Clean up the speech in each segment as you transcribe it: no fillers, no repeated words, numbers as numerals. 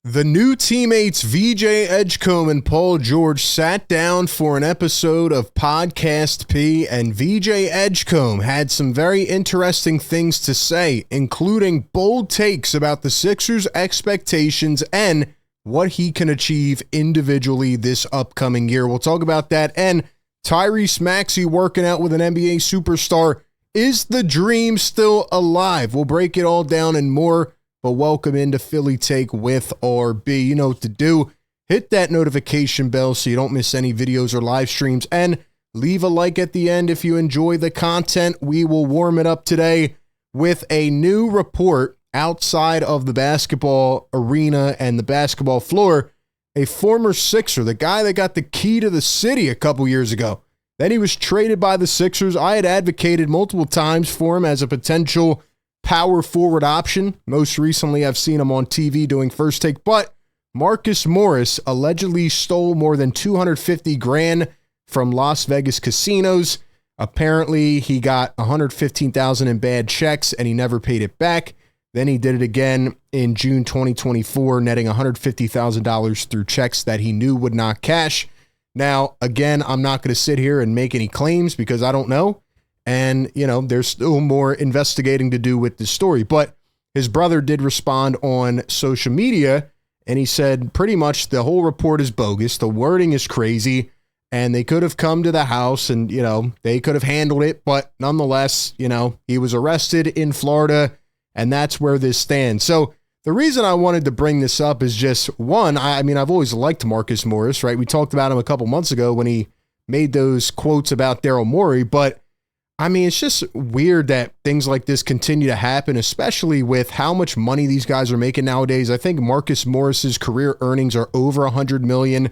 The new teammates VJ Edgecombe and Paul George sat down for an episode of Podcast P, and VJ Edgecombe had some very interesting things to say, including bold takes about the Sixers' expectations and what he can achieve individually this upcoming year. We'll talk about that, and Tyrese Maxey working out with an NBA superstar. Is the dream still alive? We'll break it all down and more. But welcome into Philly Take with RB. You know what to do. Hit that notification bell so you don't miss any videos or live streams. And leave a like at the end if you enjoy the content. We will warm it up today with a new report outside of the basketball arena and the basketball floor. A former Sixer, the guy that got the key to the city a couple years ago. Then he was traded by the Sixers. I had advocated multiple times for him as a potential power forward option. Most recently, I've seen him on TV doing First Take, but Marcus Morris allegedly stole more than $250,000 from Las Vegas casinos. Apparently, he got $115,000 in bad checks and he never paid it back. Then he did it again in June 2024, netting $150,000 through checks that he knew would not cash. Now, again, I'm not going to sit here and make any claims because I don't know. And, you know, there's still more investigating to do with this story. But his brother did respond on social media, and he said pretty much the whole report is bogus. The wording is crazy, and they could have come to the house and, you know, they could have handled it. But nonetheless, you know, he was arrested in Florida, and that's where this stands. So the reason I wanted to bring this up is just, one, I mean, I've always liked Marcus Morris, right? We talked about him a couple months ago when he made those quotes about Daryl Morey, but I mean, it's just weird that things like this continue to happen, especially with how much money these guys are making nowadays. I think Marcus Morris's career earnings are over $100 million.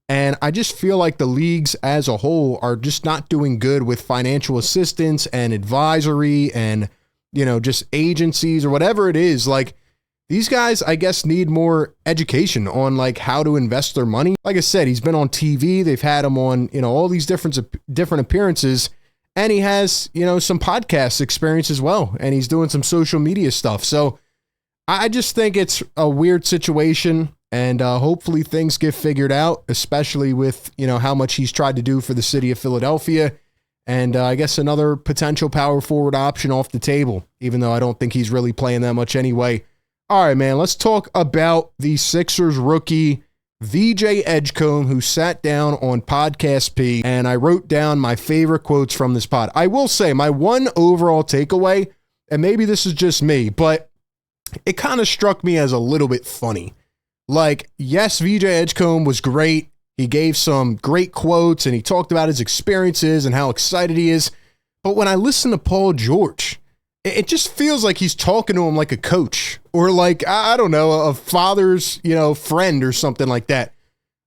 And I just feel like the leagues as a whole are just not doing good with financial assistance and advisory and, you know, just agencies or whatever it is. Like, these guys, I guess, need more education on like how to invest their money. Like I said, he's been on TV. They've had him on, you know, all these different appearances. And he has, you know, some podcast experience as well. And he's doing some social media stuff. So I just think it's a weird situation. And hopefully things get figured out, especially with, you know, how much he's tried to do for the city of Philadelphia. And I guess another potential power forward option off the table, even though I don't think he's really playing that much anyway. All right, man, let's talk about the Sixers rookie VJ Edgecombe, who sat down on Podcast P, and I wrote down my favorite quotes from this pod. I will say my one overall takeaway, and maybe this is just me, but it kind of struck me as a little bit funny. Like, yes, VJ Edgecombe was great. He gave some great quotes, and he talked about his experiences and how excited he is. But when I listen to Paul George, it just feels like he's talking to him like a coach or like, I don't know, a father's, you know, friend or something like that.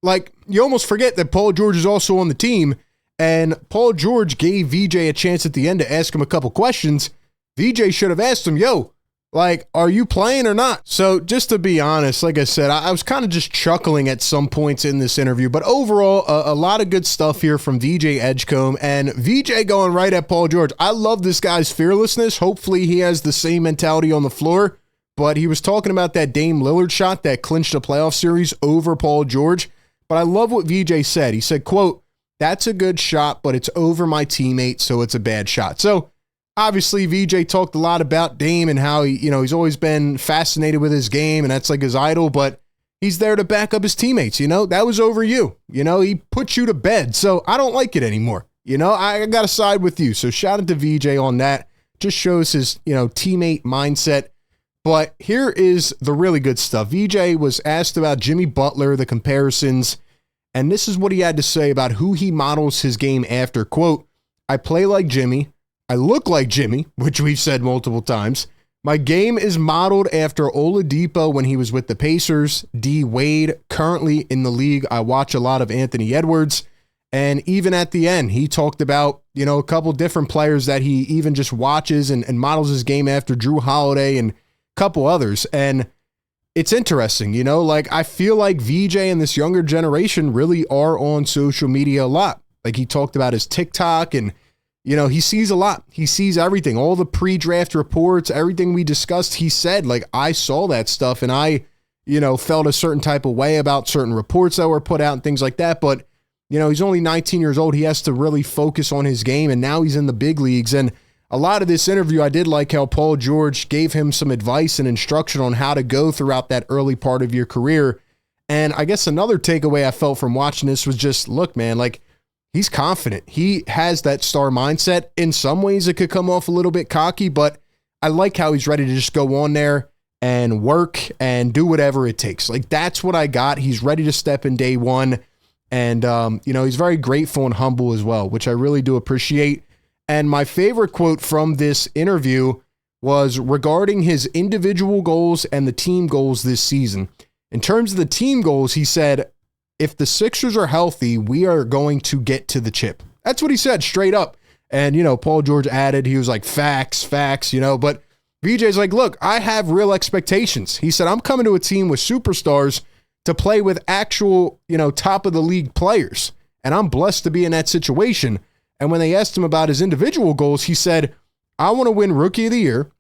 Like, you almost forget that Paul George is also on the team, and Paul George gave VJ a chance at the end to ask him a couple questions. VJ should have asked him, yo, like, are you playing or not? So just to be honest, like I said, I was kind of just chuckling at some points in this interview, but overall, a lot of good stuff here from VJ Edgecombe, and VJ going right at Paul George. I love this guy's fearlessness. Hopefully he has the same mentality on the floor, but he was talking about that Dame Lillard shot that clinched a playoff series over Paul George. But I love what VJ said. He said, quote, "That's a good shot, but it's over my teammate, so it's a bad shot." So obviously, VJ talked a lot about Dame and how he, you know, he's always been fascinated with his game and that's like his idol, but he's there to back up his teammates. You know, that was over you. You know, he put you to bed. So I don't like it anymore. You know, I got to side with you. So shout out to VJ on that. Just shows his, you know, teammate mindset. But here is the really good stuff. VJ was asked about Jimmy Butler, the comparisons, and this is what he had to say about who he models his game after. Quote, "I play like Jimmy. I look like Jimmy," which we've said multiple times. "My game is modeled after Oladipo when he was with the Pacers, D Wade. Currently in the league, I watch a lot of Anthony Edwards." And even at the end, he talked about, you know, a couple different players that he even just watches and models his game after, Drew Holiday and a couple others. And it's interesting, you know, like I feel like VJ and this younger generation really are on social media a lot. Like he talked about his TikTok and, you know, he sees a lot. He sees everything, all the pre-draft reports, everything we discussed. He said, like, I saw that stuff and I felt a certain type of way about certain reports that were put out and things like that. But, he's only 19 years old. He has to really focus on his game, and now he's in the big leagues. And a lot of this interview, I did like how Paul George gave him some advice and instruction on how to go throughout that early part of your career. And I guess another takeaway I felt from watching this was just, look, man, like, he's confident. He has that star mindset. In some ways, it could come off a little bit cocky, but I like how he's ready to just go on there and work and do whatever it takes. Like, that's what I got. He's ready to step in day one. And, he's very grateful and humble as well, which I really do appreciate. And my favorite quote from this interview was regarding his individual goals and the team goals this season. In terms of the team goals, he said, if the Sixers are healthy, we are going to get to the chip. That's what he said straight up. And, Paul George added, he was like, facts, but VJ's like, look, I have real expectations. He said, I'm coming to a team with superstars to play with actual, top of the league players. And I'm blessed to be in that situation. And when they asked him about his individual goals, he said, I want to win Rookie of the Year.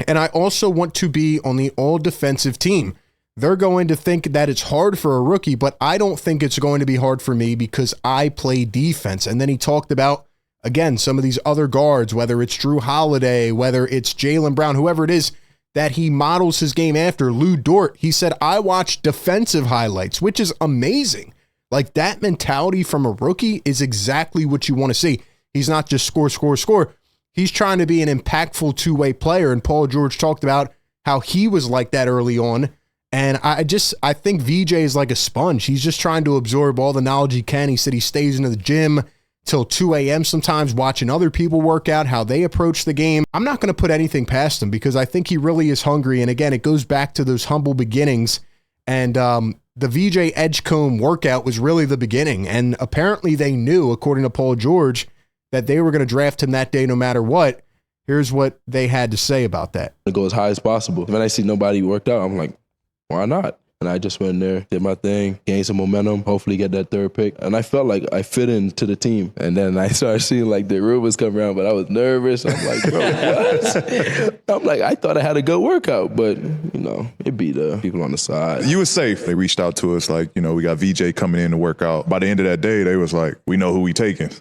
And I also want to be on the all defensive team. They're going to think that it's hard for a rookie, but I don't think it's going to be hard for me because I play defense. And then he talked about, again, some of these other guards, whether it's Drew Holiday, whether it's Jaylen Brown, whoever it is that he models his game after, Lou Dort. He said, I watch defensive highlights, which is amazing. Like, that mentality from a rookie is exactly what you want to see. He's not just score. He's trying to be an impactful two-way player. And Paul George talked about how he was like that early on. And I think VJ is like a sponge. He's just trying to absorb all the knowledge he can. He said he stays into the gym till 2 a.m. sometimes watching other people work out, how they approach the game. I'm not going to put anything past him because I think he really is hungry. And again, it goes back to those humble beginnings. And the VJ Edgecombe workout was really the beginning. And apparently they knew, according to Paul George, that they were going to draft him that day no matter what. Here's what they had to say about that. I go as high as possible. When I see nobody worked out, I'm like, why not? And I just went there, did my thing, gained some momentum, hopefully get that third pick. And I felt like I fit into the team. And then I started seeing like the rumors come around, but I was nervous. I'm like, bro, what? I'm like, I thought I had a good workout, but it be the people on the side. You were safe. They reached out to us like, we got VJ coming in to work out. By the end of that day, they was like, we know who we taking.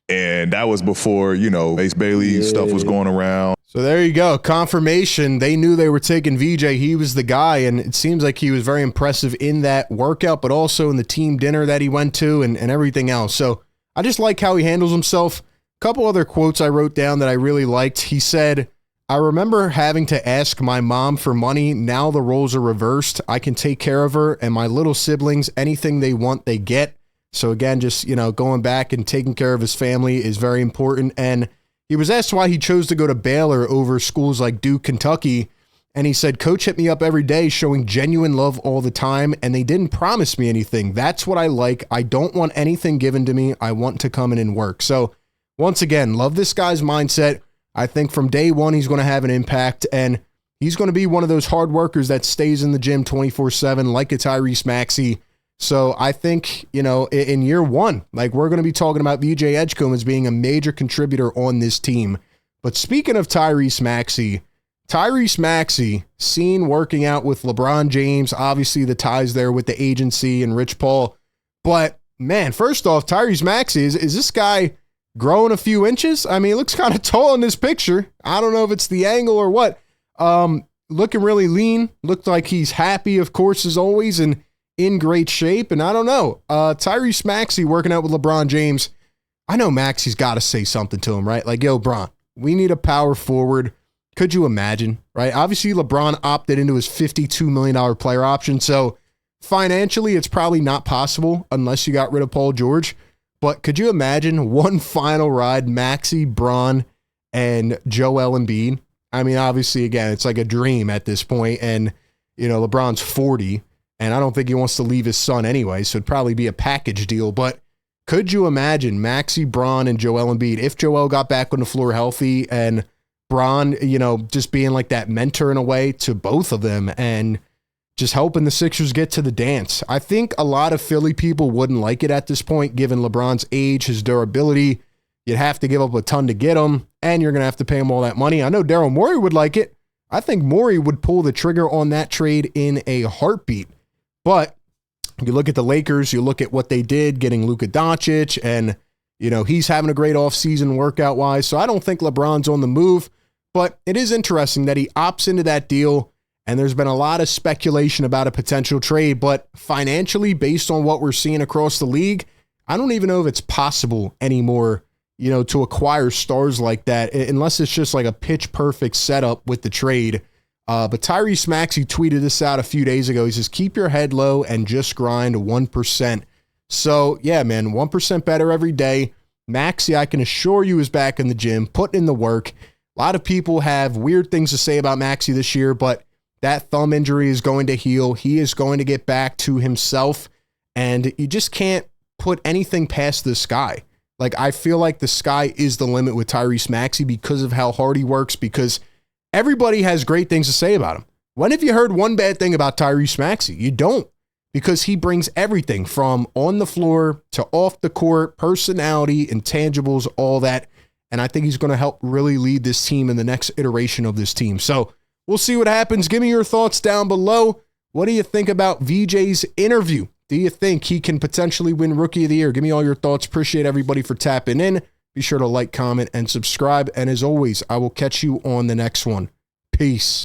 And that was before, Ace Bailey stuff was going around. So there you go. Confirmation. They knew they were taking VJ. He was the guy, and it seems like he was very impressive in that workout, but also in the team dinner that he went to and everything else. So I just like how he handles himself. A couple other quotes I wrote down that I really liked. He said, I remember having to ask my mom for money. Now the roles are reversed. I can take care of her and my little siblings. Anything they want, they get. So again, just, going back and taking care of his family is very important. And he was asked why he chose to go to Baylor over schools like Duke, Kentucky. And he said, Coach hit me up every day showing genuine love all the time. And they didn't promise me anything. That's what I like. I don't want anything given to me. I want to come in and work. So once again, love this guy's mindset. I think from day one, he's going to have an impact. And he's going to be one of those hard workers that stays in the gym 24/7 like a Tyrese Maxey. So I think, in year one, like we're going to be talking about VJ Edgecombe as being a major contributor on this team. But speaking of Tyrese Maxey, seen working out with LeBron James, obviously the ties there with the agency and Rich Paul. But man, first off, Tyrese Maxey, is this guy growing a few inches? I mean, he looks kind of tall in this picture. I don't know if it's the angle or what. Looking really lean. Looked like he's happy, of course, as always, and in great shape. And I don't know, Tyrese Maxey working out with LeBron James. I know Maxey's got to say something to him, right? Like, yo, Bron, we need a power forward. Could you imagine, right? Obviously, LeBron opted into his $52 million player option. So financially, it's probably not possible unless you got rid of Paul George. But could you imagine one final ride, Maxey, Bron, and Joel Embiid? I mean, obviously, again, it's like a dream at this point. And, LeBron's 40. And I don't think he wants to leave his son anyway, so it'd probably be a package deal. But could you imagine Maxey, Bron, and Joel Embiid if Joel got back on the floor healthy and Bron, just being like that mentor in a way to both of them and just helping the Sixers get to the dance? I think a lot of Philly people wouldn't like it at this point, given LeBron's age, his durability. You'd have to give up a ton to get him, and you're going to have to pay him all that money. I know Daryl Morey would like it. I think Morey would pull the trigger on that trade in a heartbeat. But you look at the Lakers, you look at what they did getting Luka Doncic, and he's having a great offseason workout-wise. So I don't think LeBron's on the move, but it is interesting that he opts into that deal, and there's been a lot of speculation about a potential trade, but financially, based on what we're seeing across the league, I don't even know if it's possible anymore, to acquire stars like that, unless it's just like a pitch-perfect setup with the trade. But Tyrese Maxey tweeted this out a few days ago. He says, keep your head low and just grind 1%. So, yeah, man, 1% better every day. Maxey, I can assure you, is back in the gym, putting in the work. A lot of people have weird things to say about Maxey this year, but that thumb injury is going to heal. He is going to get back to himself, and you just can't put anything past this guy. Like, I feel like the sky is the limit with Tyrese Maxey because of how hard he works, because everybody has great things to say about him. When have you heard one bad thing about Tyrese Maxey? You don't, because he brings everything from on the floor to off the court, personality, intangibles, all that. And I think he's going to help really lead this team in the next iteration of this team. So we'll see what happens. Give me your thoughts down below. What do you think about VJ's interview? Do you think he can potentially win Rookie of the Year? Give me all your thoughts. Appreciate everybody for tapping in. Be sure to like, comment, and subscribe. And as always, I will catch you on the next one. Peace.